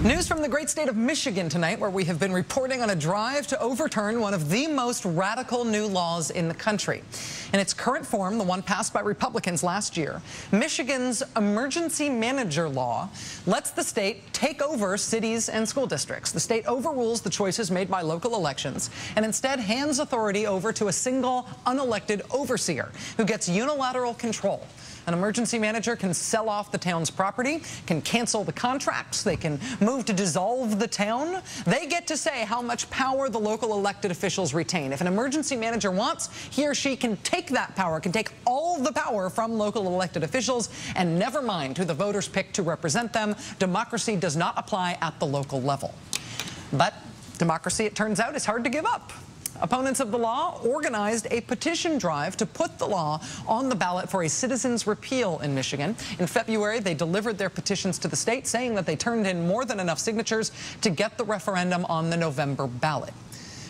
News from the great state of Michigan tonight, where we have been reporting on a drive to overturn one of the most radical new laws in the country. In its current form, the one passed by Republicans last year, Michigan's emergency manager law lets the state take over cities and school districts. The state overrules the choices made by local elections and instead hands authority over to a single unelected overseer who gets unilateral control. An emergency manager can sell off the town's property, can cancel the contracts, they can move to dissolve the town. They get to say how much power the local elected officials retain. If an emergency manager wants, he or she can take that power, can take all the power from local elected officials, and never mind who the voters pick to represent them. Democracy does not apply at the local level. But democracy, it turns out, is hard to give up. Opponents of the law organized a petition drive to put the law on the ballot for a citizen's repeal in Michigan. In February, they delivered their petitions to the state, saying that they turned in more than enough signatures to get the referendum on the November ballot.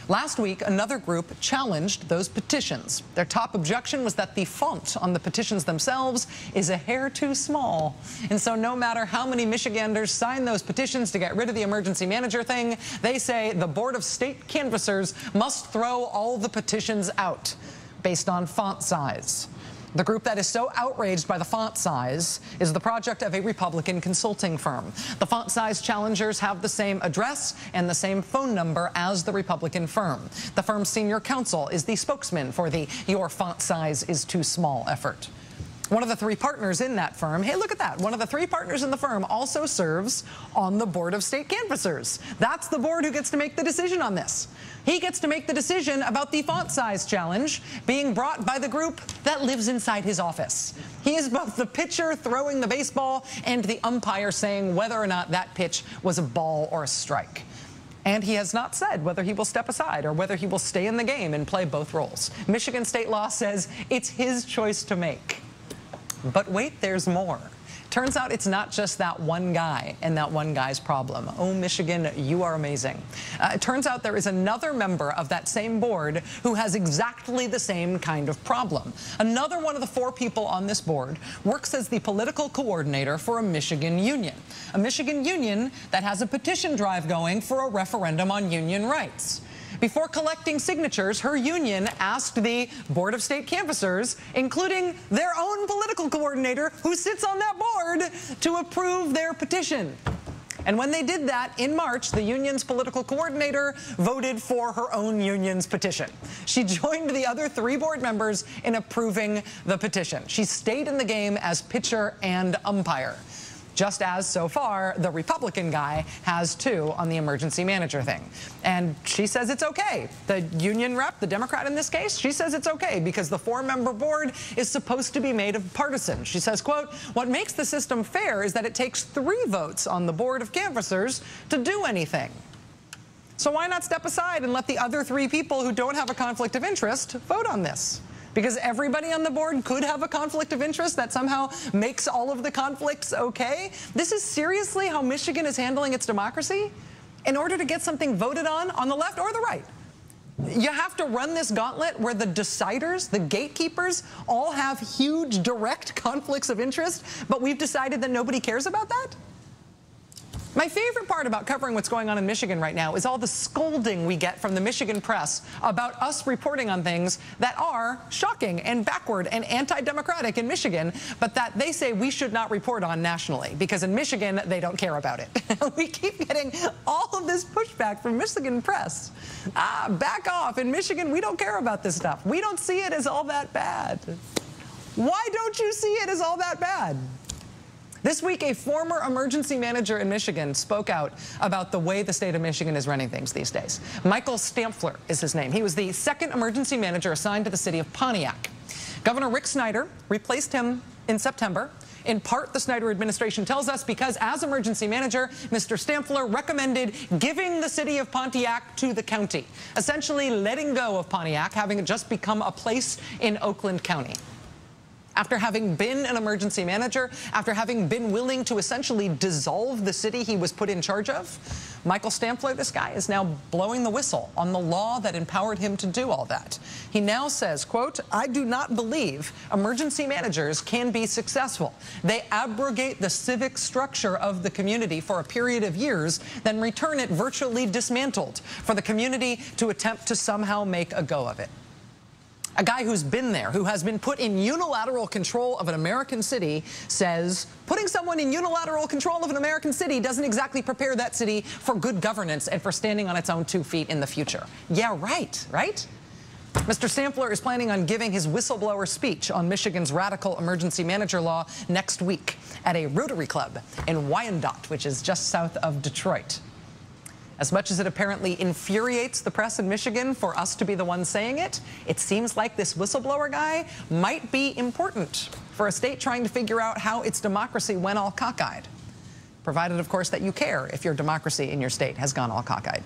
Last week, another group challenged those petitions. Their top objection was that the font on the petitions themselves is a hair too small. And so no matter how many Michiganders sign those petitions to get rid of the emergency manager thing, they say the Board of State Canvassers must throw all the petitions out based on font size. The group that is so outraged by the font size is the project of a Republican consulting firm. The font size challengers have the same address and the same phone number as the Republican firm. The firm's senior counsel is the spokesman for the "Your font size is too small" effort. One of the three partners in that firm, hey, look at that, one of the three partners in the firm also serves on the Board of State Canvassers. That's the board who gets to make the decision on this. He gets to make the decision about the font size challenge being brought by the group that lives inside his office. He is both the pitcher throwing the baseball and the umpire saying whether or not that pitch was a ball or a strike. And he has not said whether he will step aside or whether he will stay in the game and play both roles. Michigan state law says it's his choice to make. But wait, there's more. Turns out it's not just that one guy and that one guy's problem. Oh, Michigan, you are amazing. It turns out there is another member of that same board who has exactly the same kind of problem. Another one of the four people on this board works as the political coordinator for a Michigan union. A Michigan union that has a petition drive going for a referendum on union rights. Before collecting signatures, her union asked the Board of State Canvassers, including their own political coordinator who sits on that board, to approve their petition. And when they did that in March, the union's political coordinator voted for her own union's petition. She joined the other three board members in approving the petition. She stayed in the game as pitcher and umpire, just as, so far, the Republican guy has too on the emergency manager thing. And she says it's okay. The union rep, the Democrat in this case, she says it's okay because the four-member board is supposed to be made of partisans. She says, quote, "What makes the system fair is that it takes 3 votes on the Board of Canvassers to do anything." So why not step aside and let the other 3 people who don't have a conflict of interest vote on this? Because everybody on the board could have a conflict of interest that somehow makes all of the conflicts okay. This is seriously how Michigan is handling its democracy? In order to get something voted on the left or the right, you have to run this gauntlet where the deciders, the gatekeepers, all have huge direct conflicts of interest, but we've decided that nobody cares about that? My favorite part about covering what's going on in Michigan right now is all the scolding we get from the Michigan press about us reporting on things that are shocking and backward and anti-democratic in Michigan, but that they say we should not report on nationally because in Michigan they don't care about it. We keep getting all of this pushback from Michigan press. Back off. In Michigan, we don't care about this stuff. We don't see it as all that bad. Why don't you see it as all that bad? This week, a former emergency manager in Michigan spoke out about the way the state of Michigan is running things these days. Michael Stampfler is his name. He was the second emergency manager assigned to the city of Pontiac. Governor Rick Snyder replaced him in September. In part, the Snyder administration tells us because as emergency manager, Mr. Stampfler recommended giving the city of Pontiac to the county, essentially letting go of Pontiac, having it just become a place in Oakland County. After having been an emergency manager, after having been willing to essentially dissolve the city he was put in charge of, Michael Stampfler, this guy, is now blowing the whistle on the law that empowered him to do all that. He now says, quote, "I do not believe emergency managers can be successful. They abrogate the civic structure of the community for a period of years, then return it virtually dismantled for the community to attempt to somehow make a go of it." A guy who's been there, who has been put in unilateral control of an American city, says putting someone in unilateral control of an American city doesn't exactly prepare that city for good governance and for standing on its own 2 feet in the future. Yeah, right? Mr. Stampfler is planning on giving his whistleblower speech on Michigan's radical emergency manager law next week at a Rotary Club in Wyandotte, which is just south of Detroit. As much as it apparently infuriates the press in Michigan for us to be the ones saying it, it seems like this whistleblower guy might be important for a state trying to figure out how its democracy went all cockeyed. Provided, of course, that you care if your democracy in your state has gone all cockeyed.